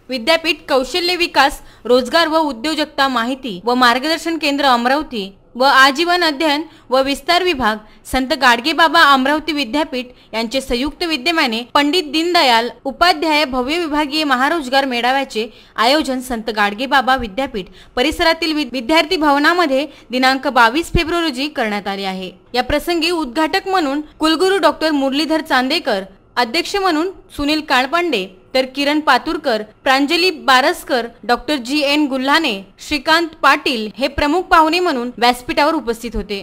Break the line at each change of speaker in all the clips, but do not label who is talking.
विद्यापीठ कौशल्य विकास, रोजगार व उद्योजकता माहिती व मार्गदर्शन केंद्र अमरावती व आजीवन अध्ययन व विस्तार विभाग, संत गाडगेबाबा अमरावती विद्यापीठ यांचे संयुक्त विद्यमाने पंडित दीनदयाल उपाध्याय भव्य विभागीय महारोजगार मेळाव्याचे आयोजन संत गाडगेबाबा विद्यापीठ परिसरातील विद्यार्थी भवनामध्ये दिनांक 22 फेब्रुवारी रोजी करण्यात आले आहे। या प्रसंगी उद्घाटक म्हणून कुलगुरू डॉक्टर मुरलीधर चांदेकर, अध्यक्ष म्हणून सुनील काळपांडे, तर किरण पातुरकर, प्रांजली बारसकर, डॉक्टर जी.एन. गुल्हाने, श्रीकांत पाटील हे प्रमुख पाहुणे म्हणून व्यासपीठावर उपस्थित होते।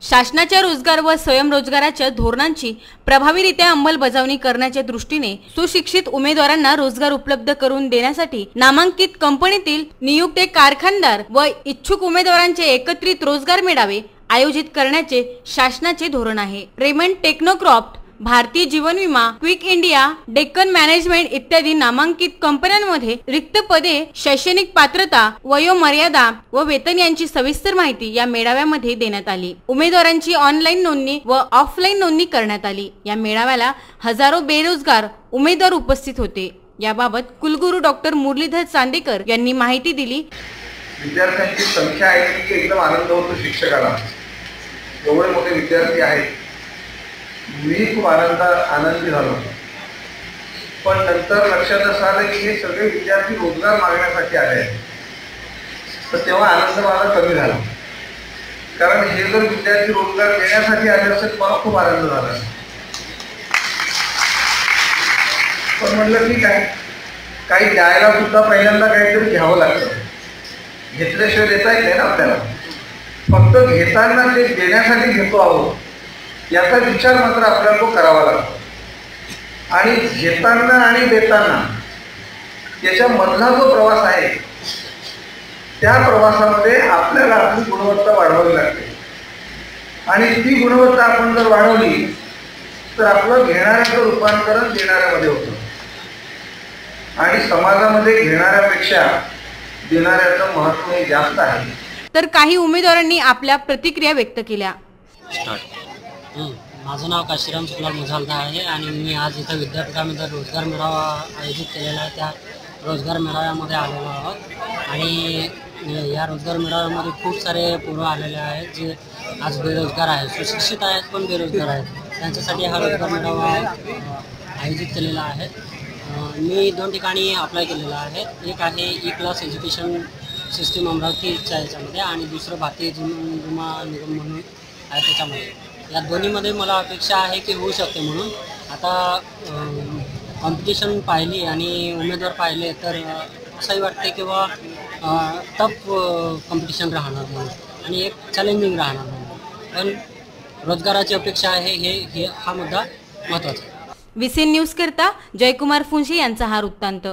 शासनाच्या रोजगार व स्वयंरोजगाराच्या धोरणांची प्रभावीरित्या अंमलबजावणी करण्याच्या दृष्टीने सुशिक्षित उमेदवारांना रोजगार उपलब्ध करून देण्यासाठी नामांकित कंपनीतील नियुक्त कारखानदार व इच्छुक उमेदवारांचे एकत्रित रोजगार मेळावे आयोजित करण्याचे शासनाचे धोरण आहे। रेमंड टेक्नोक्रॉप, भारतीय जीवन विमा, क्विक इंडिया, डेक्कन मॅनेजमेंट इत्यादी नामांकित कंपन्यांमध्ये रिक्त पदे, शैक्षणिक पात्रता, वयोमर्यादा व वेतन यांची सविस्तर माहिती या मेळाव्यामध्ये देण्यात आली। उमेदवारांची ऑनलाईन नोंदणी व ऑफलाईन नोंदणी करण्यात आली। या मेळाव्याला हजारो बेरोजगार उमेदवार उपस्थित होते। याबाबत कुलगुरू डॉक्टर मुरलीधर चांदेकर यांनी माहिती दिली।
विद्यार्थ्यांची संख्या आहे की एकदम आनंद होतो शिक्षकाला, एवढे मोठे विद्यार्थी आहेत। मी खूप आनंदी झालो, पण नंतर लक्षात असं आलं की हे सगळे विद्यार्थी रोजगार मागण्यासाठी आले आहेत। तर तेव्हा आनंद माझा कमी झाला, कारण हे जर विद्यार्थी रोजगार देण्यासाठी आले असेल मला खूप आनंद झाला। पण म्हटलं ठीक आहे, काही द्यायला सुद्धा पहिल्यांदा काहीतरी घ्यावं लागतं, घेतल्याशिवाय देता येत नाही ना आपल्याला। फक्त घेताना ते देण्यासाठी घेतो आहोत याचा विचार मात्र आपल्याला करावा लागतो। आणि घेताना आणि देताना याच्या मधला जो प्रवास आहे त्या प्रवासामध्ये आपल्याला आपली गुणवत्ता वाढवावी लागते। आणि ती गुणवत्ता आपण जर वाढवली तर आपलं घेणाऱ्याचं रूपांतरण देणाऱ्यामध्ये होतं आणि समाजामध्ये घेणाऱ्यापेक्षा देणाऱ्याचं महत्त्व जास्त आहे।
तर काही उमेदवारांनी आपल्या प्रतिक्रिया व्यक्त केल्या।
माझं नाव काशीराम सुखलाल मुझालदा आहे आणि मी आज इथं विद्यापीठामध्ये रोजगार मेळावा आयोजित केलेला आहे। त्या रोजगार मेळाव्यामध्ये आलेलो आहोत आणि या रोजगार मेळाव्यामध्ये खूप सारे पोरं आलेले आहेत जे आज बेरोजगार आहेत, सुशिक्षित आहेत पण बेरोजगार आहेत। त्यांच्यासाठी हा रोजगार मेळावा आयोजित केलेला आहे। मी 2 ठिकाणी अप्लाय केलेला आहे। एक आहे ई-क्लास एज्युकेशन सिस्टीम अमरावतीच्या याच्यामध्ये आणि दुसरं भारतीय जीवन विमा निगम म्हणून आहे त्याच्यामध्ये। या दोन्हीमध्ये मला अपेक्षा आहे की होऊ शकते म्हणून। आता कॉम्पिटिशन पाहिली आणि उमेदवार पाहिले तर असंही वाटते किंवा टफ कॉम्पिटिशन राहणार म्हणून आणि एक चॅलेंजिंग राहणार म्हणून, पण रोजगाराची अपेक्षा आहे हा मुद्दा महत्त्वाचा आहे।
विसीन न्यूज करता जयकुमार फुंशी यांचा हा वृत्तांत।